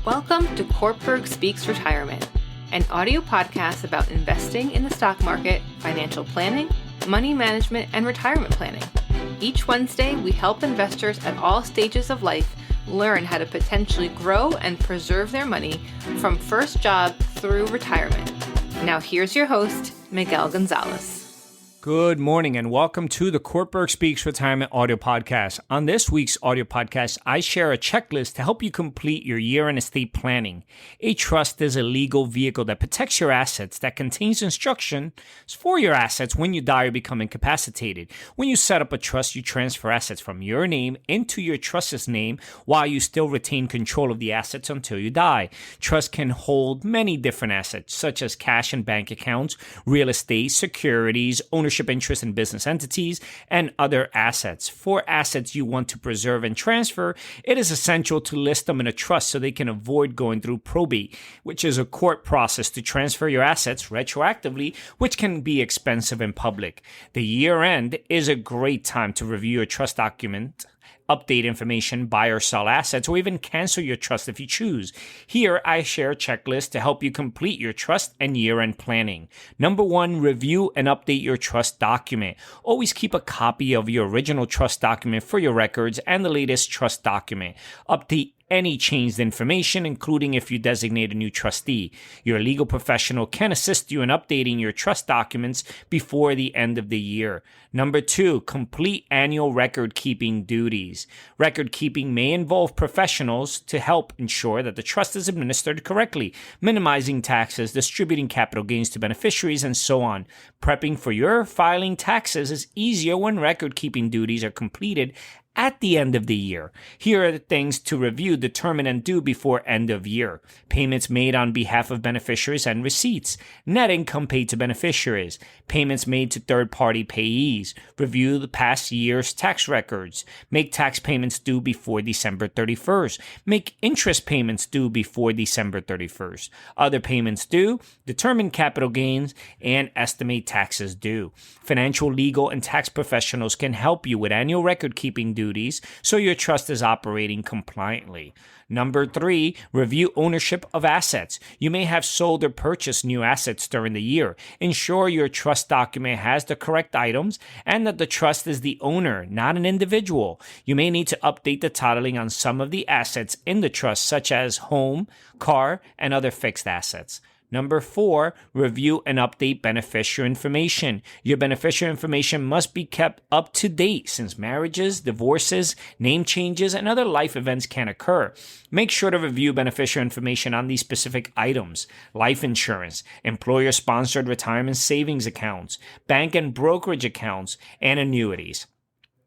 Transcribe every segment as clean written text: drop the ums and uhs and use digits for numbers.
Welcome to Cortburg Speaks Retirement, an audio podcast about investing in the stock market, financial planning, money management, and retirement planning. Each Wednesday, we help investors at all stages of life learn how to potentially grow and preserve their money from first job through retirement. Now here's your host, Miguel Gonzalez. Good morning and welcome to the Cortburg Speaks Retirement audio podcast. On this week's audio podcast, I share a checklist to help you complete your year-end estate planning. A trust is a legal vehicle that protects your assets that contains instructions for your assets when you die or become incapacitated. When you set up a trust, you transfer assets from your name into your trust's name while you still retain control of the assets until you die. Trust can hold many different assets, such as cash and bank accounts, real estate, securities, ownership interest in business entities, and other assets. For assets you want to preserve and transfer, it is essential to list them in a trust so they can avoid going through probate, which is a court process to transfer your assets retroactively, which can be expensive in public. The year end is a great time to review a trust document, update information, buy or sell assets, or even cancel your trust if you choose. Here, I share a checklist to help you complete your trust and year-end planning. Number 1, review and update your trust document. Always keep a copy of your original trust document for your records and the latest trust document. Update any changed information, including if you designate a new trustee. Your legal professional can assist you in updating your trust documents before the end of the year. Number 2, complete annual record-keeping duties. Record-keeping may involve professionals to help ensure that the trust is administered correctly, minimizing taxes, distributing capital gains to beneficiaries, and so on. Prepping for your filing taxes is easier when record-keeping duties are completed at the end of the year. Here are the things to review, determine, and do before end of year. Payments made on behalf of beneficiaries and receipts. Net income paid to beneficiaries. Payments made to third-party payees. Review the past year's tax records. Make tax payments due before December 31st. Make interest payments due before December 31st. Other payments due. Determine capital gains and estimate taxes due. Financial, legal, and tax professionals can help you with annual record-keeping duties so your trust is operating compliantly. Number 3, review ownership of assets. You may have sold or purchased new assets during the year. Ensure your trust document has the correct items and that the trust is the owner, not an individual. You may need to update the titling on some of the assets in the trust, such as home, car, and other fixed assets. Number 4, review and update beneficiary information. Your beneficiary information must be kept up to date since marriages, divorces, name changes, and other life events can occur. Make sure to review beneficiary information on these specific items: life insurance, employer-sponsored retirement savings accounts, bank and brokerage accounts, and annuities.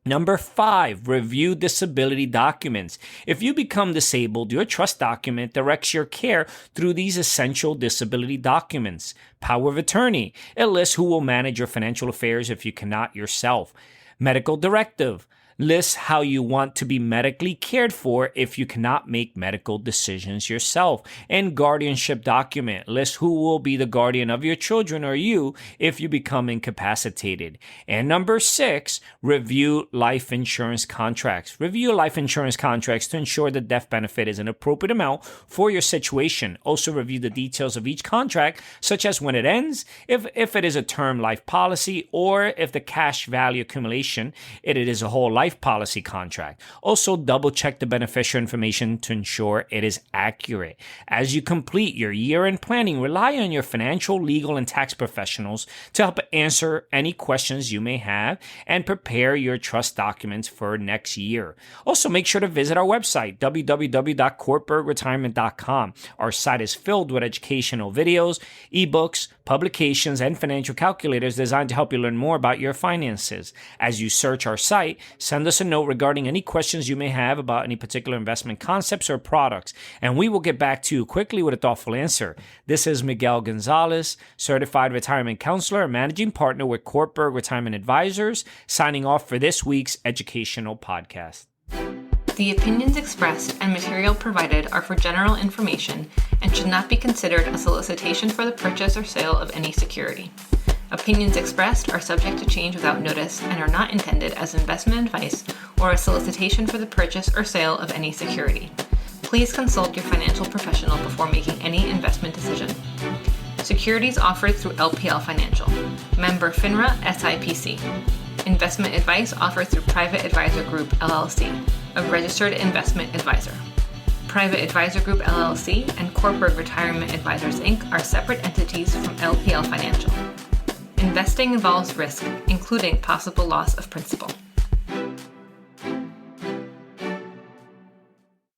Number 5, review disability documents. If you become disabled, your trust document directs your care through these essential disability documents. Power of attorney. It lists who will manage your financial affairs if you cannot yourself. Medical directive. Lists how you want to be medically cared for if you cannot make medical decisions yourself. And guardianship document lists who will be the guardian of your children or you if you become incapacitated. And number 6, review life insurance contracts. Review life insurance contracts to ensure the death benefit is an appropriate amount for your situation. Also review the details of each contract, such as when it ends, if it is a term life policy, or if the cash value accumulation, it is a whole life policy contract. Also, double check the beneficiary information to ensure it is accurate. As you complete your year-end planning, rely on your financial, legal, and tax professionals to help answer any questions you may have and prepare your trust documents for next year. Also, make sure to visit our website, www.cortburgretirement.com. Our site is filled with educational videos, ebooks, publications, and financial calculators designed to help you learn more about your finances. As you search our site, send us a note regarding any questions you may have about any particular investment concepts or products, and we will get back to you quickly with a thoughtful answer. This is Miguel Gonzalez, Certified Retirement Counselor and Managing Partner with Cortburg Retirement Advisors, signing off for this week's educational podcast. The opinions expressed and material provided are for general information and should not be considered a solicitation for the purchase or sale of any security. Opinions expressed are subject to change without notice and are not intended as investment advice or a solicitation for the purchase or sale of any security. Please consult your financial professional before making any investment decision. Securities offered through LPL Financial. Member FINRA SIPC. Investment advice offered through Private Advisor Group LLC, a registered investment advisor. Private Advisor Group LLC and Cortburg Retirement Advisors Inc. are separate entities from LPL Financial. Investing involves risk, including possible loss of principal.